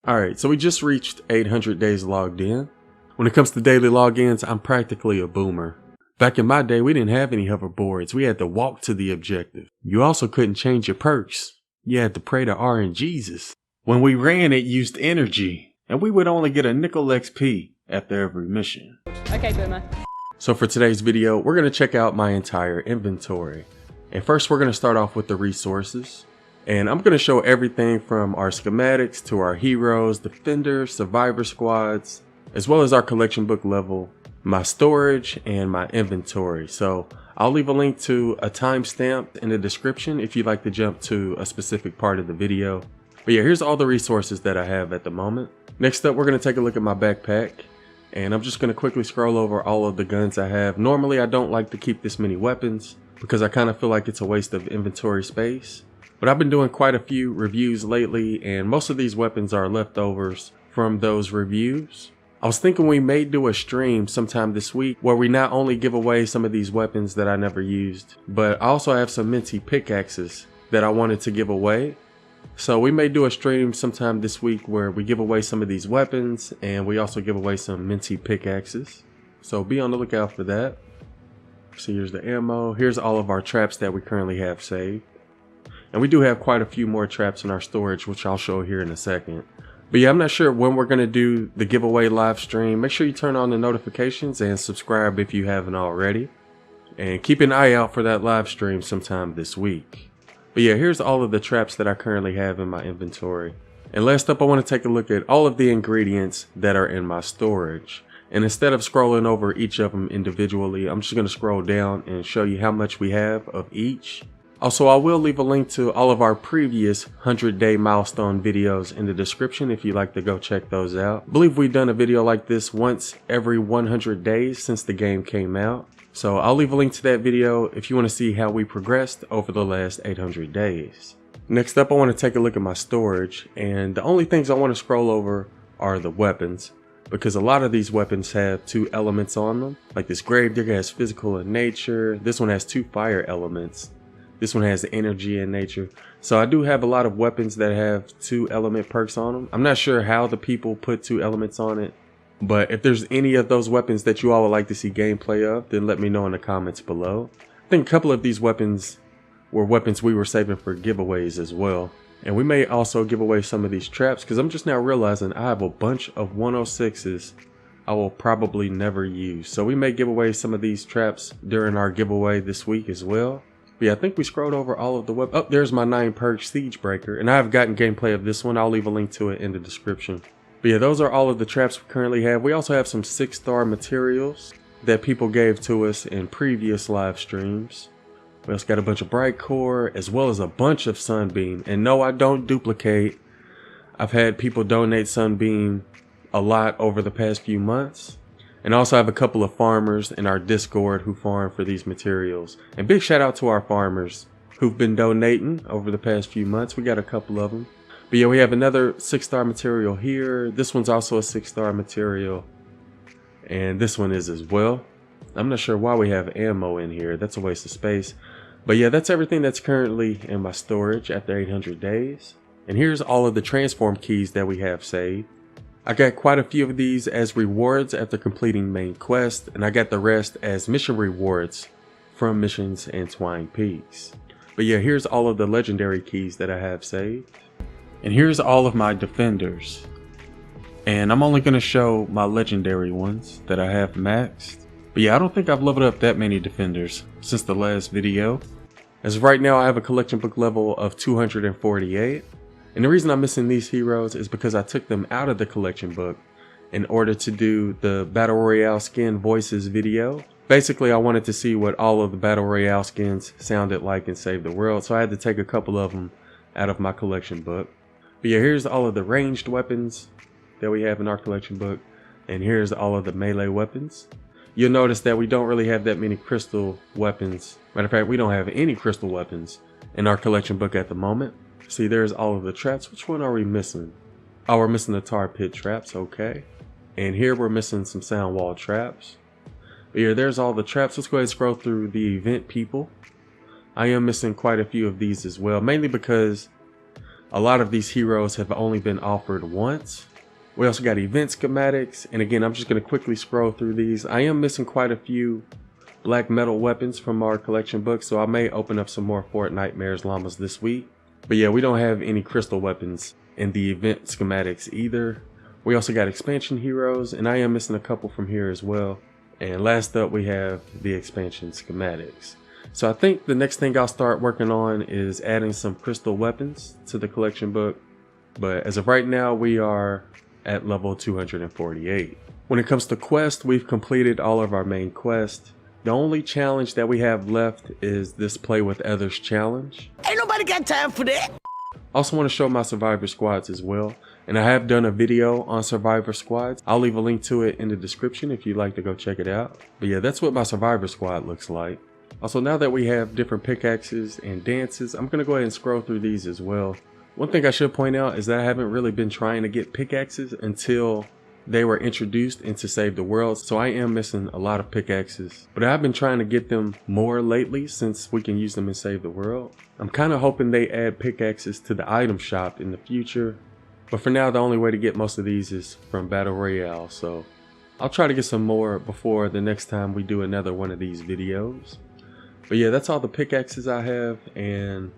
Alright, so we just reached 800 days logged in. When it comes to daily logins, I'm practically a boomer. Back in my day, we didn't have any hoverboards. We had to walk to the objective. You also couldn't change your perks. You had to pray to RNGesus. When we ran, it used energy, and we would only get a nickel XP after every mission. Okay, boomer. So for today's video, we're going to check out my entire inventory. And first, we're going to start off with the resources. And I'm going to show everything from our schematics to our heroes, defenders, survivor squads, as well as our collection book level, my storage, and my inventory. So I'll leave a link to a timestamp in the description if you'd like to jump to a specific part of the video. But yeah, here's all the resources that I have at the moment. Next up, we're going to take a look at my backpack. And I'm just going to quickly scroll over all of the guns I have. Normally, I don't like to keep this many weapons because I kind of feel like it's a waste of inventory space. But I've been doing quite a few reviews lately, and most of these weapons are leftovers from those reviews. I was thinking we may do a stream sometime this week where we not only give away some of these weapons that I never used, but I also have some minty pickaxes that I wanted to give away. So we may do a stream sometime this week where we give away some of these weapons and we also give away some minty pickaxes. So be on the lookout for that. So here's the ammo. Here's all of our traps that we currently have saved. And we do have quite a few more traps in our storage, which I'll show here in a second. But yeah, I'm not sure when we're going to do the giveaway live stream. Make sure you turn on the notifications and subscribe if you haven't already. And keep an eye out for that live stream sometime this week. But yeah, here's all of the traps that I currently have in my inventory. And last up, I want to take a look at all of the ingredients that are in my storage. And instead of scrolling over each of them individually, I'm just going to scroll down and show you how much we have of each. Also, I will leave a link to all of our previous 100-day milestone videos in the description if you'd like to go check those out. I believe we've done a video like this once every 100 days since the game came out. So I'll leave a link to that video if you want to see how we progressed over the last 800 days. Next up, I want to take a look at my storage, and the only things I want to scroll over are the weapons, because a lot of these weapons have 2 elements on them. Like this gravedigger has physical and nature. This one has 2 fire elements. This one has energy and nature. So I do have a lot of weapons that have 2 element perks on them. I'm not sure how the people put 2 elements on it, but if there's any of those weapons that you all would like to see gameplay of, then let me know in the comments below. I think a couple of these weapons were weapons we were saving for giveaways as well. And we may also give away some of these traps, because I'm just now realizing I have a bunch of 106s I will probably never use. So we may give away some of these traps during our giveaway this week as well. But yeah, I think we scrolled over all of the weapons. Oh, there's my 9 perk Siege Breaker. And I have gotten gameplay of this one. I'll leave a link to it in the description. But yeah, those are all of the traps we currently have. We also have some 6-star materials that people gave to us in previous live streams. We also got a bunch of Bright Core as well as a bunch of Sunbeam. And no, I don't duplicate. I've had people donate Sunbeam a lot over the past few months. And also I have a couple of farmers in our Discord who farm for these materials. And big shout out to our farmers who've been donating over the past few months. We got a couple of them. But yeah, we have another 6-star material here. This one's also a 6-star material. And this one is as well. I'm not sure why we have ammo in here. That's a waste of space. But yeah, that's everything that's currently in my storage after 800 days. And here's all of the transform keys that we have saved. I got quite a few of these as rewards after completing main quest, and I got the rest as mission rewards from missions and Twine Peaks. But yeah, here's all of the legendary keys that I have saved. And here's all of my defenders. And I'm only going to show my legendary ones that I have maxed. But yeah, I don't think I've leveled up that many defenders since the last video. As of right now, I have a collection book level of 248. And the reason I'm missing these heroes is because I took them out of the collection book in order to do the Battle Royale skin voices video. Basically, I wanted to see what all of the Battle Royale skins sounded like in Save the World, so I had to take a couple of them out of my collection book. But yeah, here's all of the ranged weapons that we have in our collection book, and here's all of the melee weapons. You'll notice that we don't really have that many crystal weapons. Matter of fact, we don't have any crystal weapons in our collection book at the moment. See, there's all of the traps. Which one are we missing? Oh, we're missing the tar pit traps. Okay. And here we're missing some sound wall traps. But here, there's all the traps. Let's go ahead and scroll through the event people. I am missing quite a few of these as well, mainly because A lot of these heroes have only been offered once. We also got event schematics, and again, I'm just going to quickly scroll through these. I am missing quite a few black metal weapons from our collection book, so I may open up some more FORTNITE Mares Llamas this week. But yeah, we don't have any crystal weapons in the event schematics either. We also got expansion heroes, and I am missing a couple from here as well. And last up, we have the expansion schematics. So I think the next thing I'll start working on is adding some crystal weapons to the collection book. But as of right now, we are at level 248. When it comes to quests, we've completed all of our main quests. The only challenge that we have left is this Play with Others challenge. Ain't nobody got time for that. Also want to show my survivor squads as well. And I have done a video on survivor squads. I'll leave a link to it in the description if you'd like to go check it out. But yeah, that's what my survivor squad looks like. Also, now that we have different pickaxes and dances, I'm going to go ahead and scroll through these as well. One thing I should point out is that I haven't really been trying to get pickaxes until they were introduced into Save the World, so I am missing a lot of pickaxes. But I've been trying to get them more lately since we can use them in Save the World. I'm kind of hoping they add pickaxes to the item shop in the future. But for now, the only way to get most of these is from Battle Royale, so I'll try to get some more before the next time we do another one of these videos. But yeah, that's all the pickaxes I have, and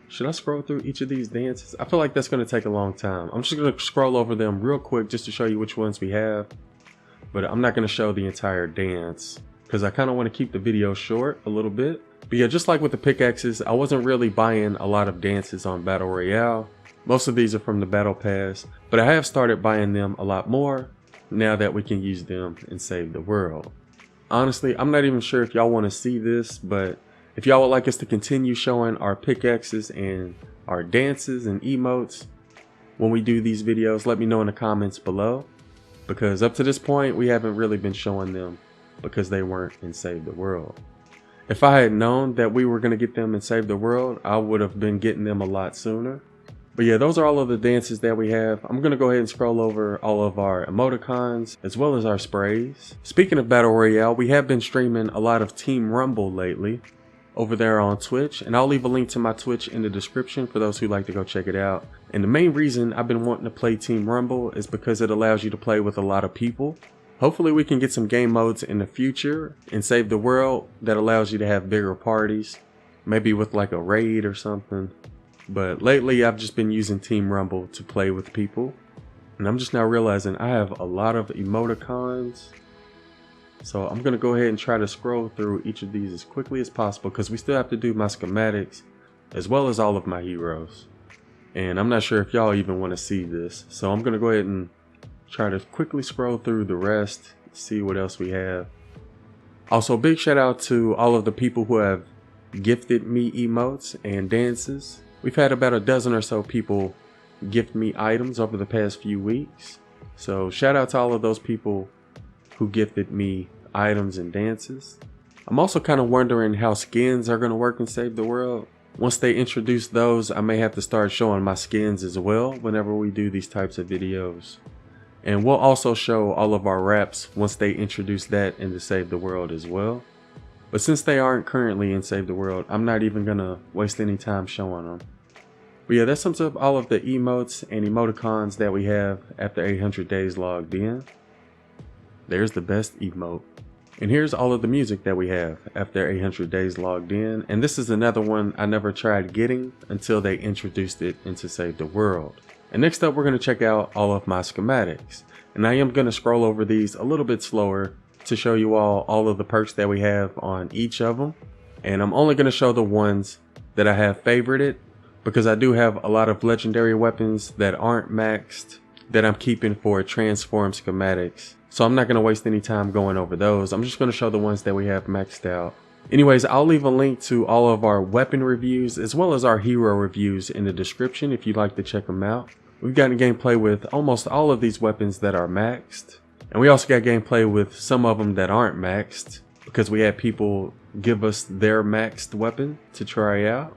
should I scroll through each of these dances? I feel like that's going to take a long time. I'm just going to scroll over them real quick just to show you which ones we have. But I'm not going to show the entire dance because I kind of want to keep the video short a little bit. But yeah, just like with the pickaxes, I wasn't really buying a lot of dances on Battle Royale. Most of these are from the Battle Pass, but I have started buying them a lot more now that we can use them and Save the World. Honestly, I'm not even sure if y'all want to see this, but if y'all would like us to continue showing our pickaxes and our dances and emotes when we do these videos, let me know in the comments below. Because up to this point, we haven't really been showing them because they weren't in Save the World. If I had known that we were going to get them in Save the World, I would have been getting them a lot sooner. But yeah, those are all of the dances that we have. I'm going to go ahead and scroll over all of our emoticons as well as our sprays. Speaking of Battle Royale, we have been streaming a lot of Team Rumble lately over there on Twitch, and I'll leave a link to my Twitch in the description for those who like to go check it out. And the main reason I've been wanting to play Team Rumble is because it allows you to play with a lot of people. Hopefully we can get some game modes in the future and Save the World that allows you to have bigger parties, maybe with like a raid or something. But lately I've just been using Team Rumble to play with people, and I'm just now realizing I have a lot of emoticons. So I'm going to go ahead and try to scroll through each of these as quickly as possible because we still have to do my schematics as well as all of my heroes. And I'm not sure if y'all even want to see this. So I'm going to go ahead and try to quickly scroll through the rest, see what else we have. Also, big shout out to all of the people who have gifted me emotes and dances. We've had about a dozen or so people gift me items over the past few weeks. So shout out to all of those people who gifted me items and dances. I'm also kind of wondering how skins are going to work in Save the World. Once they introduce those, I may have to start showing my skins as well whenever we do these types of videos. And we'll also show all of our wraps once they introduce that into Save the World as well. But since they aren't currently in Save the World, I'm not even going to waste any time showing them. But yeah, that sums up all of the emotes and emoticons that we have after 800 days logged in. There's the best emote. And here's all of the music that we have after 800 days logged in. And this is another one I never tried getting until they introduced it into Save the World. And next up, we're going to check out all of my schematics. And I am going to scroll over these a little bit slower to show you all of the perks that we have on each of them. And I'm only going to show the ones that I have favorited, because I do have a lot of legendary weapons that aren't maxed that I'm keeping for transform schematics. So I'm not going to waste any time going over those. I'm just going to show the ones that we have maxed out. Anyways, I'll leave a link to all of our weapon reviews as well as our hero reviews in the description if you'd like to check them out. We've gotten gameplay with almost all of these weapons that are maxed. And we also got gameplay with some of them that aren't maxed because we had people give us their maxed weapon to try out.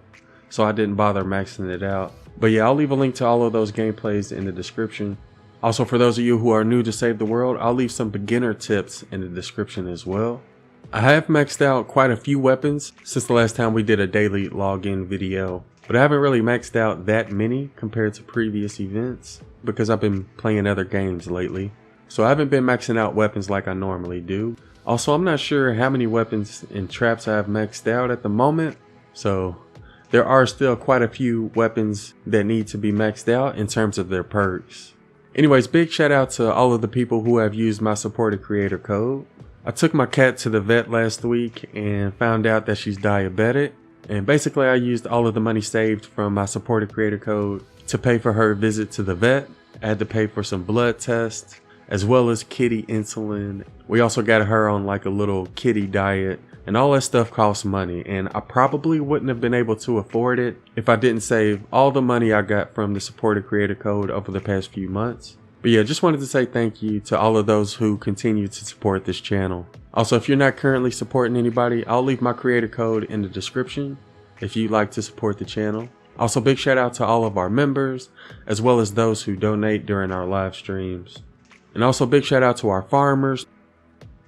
So I didn't bother maxing it out. But yeah, I'll leave a link to all of those gameplays in the description. Also, for those of you who are new to Save the World, I'll leave some beginner tips in the description as well. I have maxed out quite a few weapons since the last time we did a daily login video, but I haven't really maxed out that many compared to previous events because I've been playing other games lately. So I haven't been maxing out weapons like I normally do. Also, I'm not sure how many weapons and traps I have maxed out at the moment, so there are still quite a few weapons that need to be maxed out in terms of their perks. Anyways, big shout out to all of the people who have used my supported creator code. I took my cat to the vet last week and found out that she's diabetic, and basically I used all of the money saved from my supported creator code to pay for her visit to the vet. I had to pay for some blood tests as well as kitty insulin. We also got her on like a little kitty diet, and all that stuff costs money, and I probably wouldn't have been able to afford it if I didn't save all the money I got from the supported creator code over the past few months. But yeah, just wanted to say thank you to all of those who continue to support this channel. Also, if you're not currently supporting anybody, I'll leave my creator code in the description if you'd like to support the channel. Also, big shout out to all of our members as well as those who donate during our live streams. And also big shout out to our farmers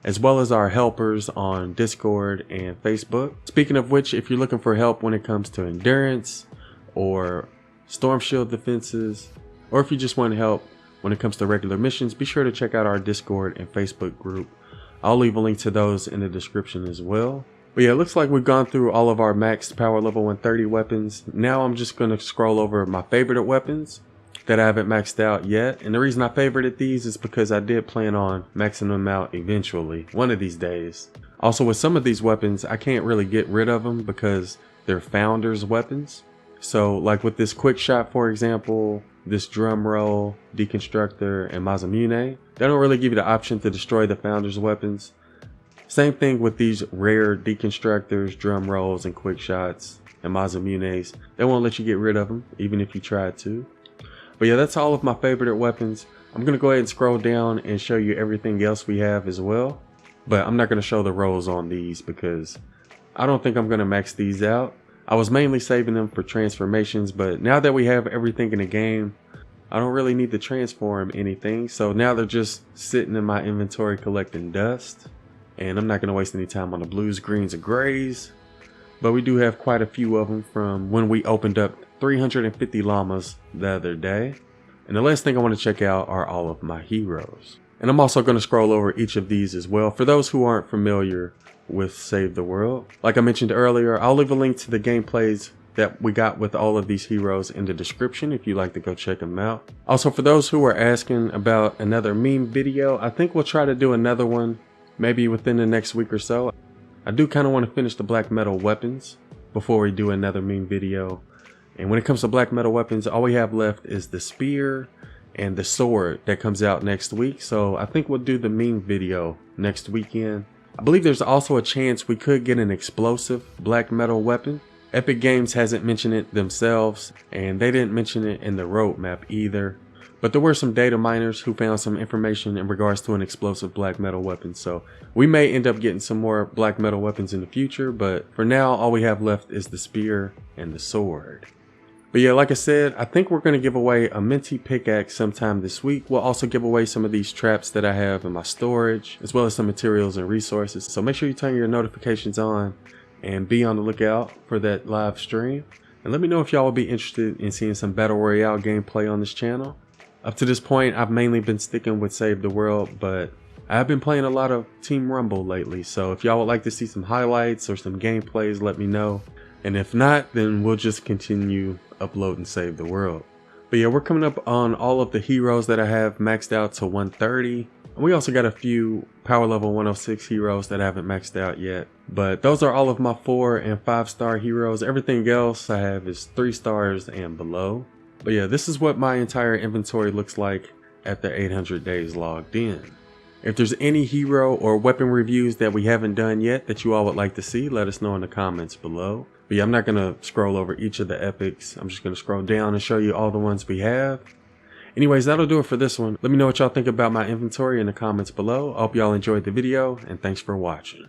as well as our helpers on Discord and Facebook. Speaking of which, if you're looking for help when it comes to endurance or storm shield defenses, or if you just want help when it comes to regular missions, be sure to check out our Discord and Facebook group. I'll leave a link to those in the description as well. But yeah, it looks like we've gone through all of our maxed power level 130 weapons. Now I'm just going to scroll over my favorite weapons that I haven't maxed out yet. And the reason I favorited these is because I did plan on maxing them out eventually, one of these days. Also, with some of these weapons, I can't really get rid of them because they're founders weapons. So like with this quick shot, for example, this drum roll, deconstructor, and Mazamune, they don't really give you the option to destroy the founders weapons. Same thing with these rare deconstructors, drum rolls, and quick shots, and Mazamunes. They won't let you get rid of them, even if you tried to. But yeah, that's all of my favorite weapons. I'm going to go ahead and scroll down and show you everything else we have as well. But I'm not going to show the rolls on these because I don't think I'm going to max these out. I was mainly saving them for transformations, but now that we have everything in the game, I don't really need to transform anything. So now they're just sitting in my inventory collecting dust. And I'm not going to waste any time on the blues, greens, or grays. But we do have quite a few of them from when we opened up 350 llamas the other day. And the last thing I want to check out are all of my heroes. And I'm also going to scroll over each of these as well for those who aren't familiar with Save the World. Like I mentioned earlier, I'll leave a link to the gameplays that we got with all of these heroes in the description if you'd like to go check them out. Also, for those who are asking about another meme video, I think we'll try to do another one maybe within the next week or so. I do kind of want to finish the black metal weapons before we do another meme video. And when it comes to black metal weapons, all we have left is the spear and the sword that comes out next week. So I think we'll do the meme video next weekend. I believe there's also a chance we could get an explosive black metal weapon. Epic Games hasn't mentioned it themselves, and they didn't mention it in the roadmap either. But there were some data miners who found some information in regards to an explosive black metal weapon. So we may end up getting some more black metal weapons in the future, but for now, all we have left is the spear and the sword. But yeah, like I said, I think we're going to give away a minty pickaxe sometime this week. We'll also give away some of these traps that I have in my storage, as well as some materials and resources. So make sure you turn your notifications on and be on the lookout for that live stream. And let me know if y'all would be interested in seeing some Battle Royale gameplay on this channel. Up to this point, I've mainly been sticking with Save the World, but I've been playing a lot of Team Rumble lately. So if y'all would like to see some highlights or some gameplays, let me know. And if not, then we'll just continue uploading Save the World. But yeah, we're coming up on all of the heroes that I have maxed out to 130. And we also got a few power level 106 heroes that I haven't maxed out yet. But those are all of my 4 and 5 star heroes. Everything else I have is 3 stars and below. But yeah, this is what my entire inventory looks like after 800 days logged in. If there's any hero or weapon reviews that we haven't done yet that you all would like to see, let us know in the comments below. But yeah, I'm not going to scroll over each of the epics. I'm just going to scroll down and show you all the ones we have. Anyways, that'll do it for this one. Let me know what y'all think about my inventory in the comments below. I hope y'all enjoyed the video, and thanks for watching.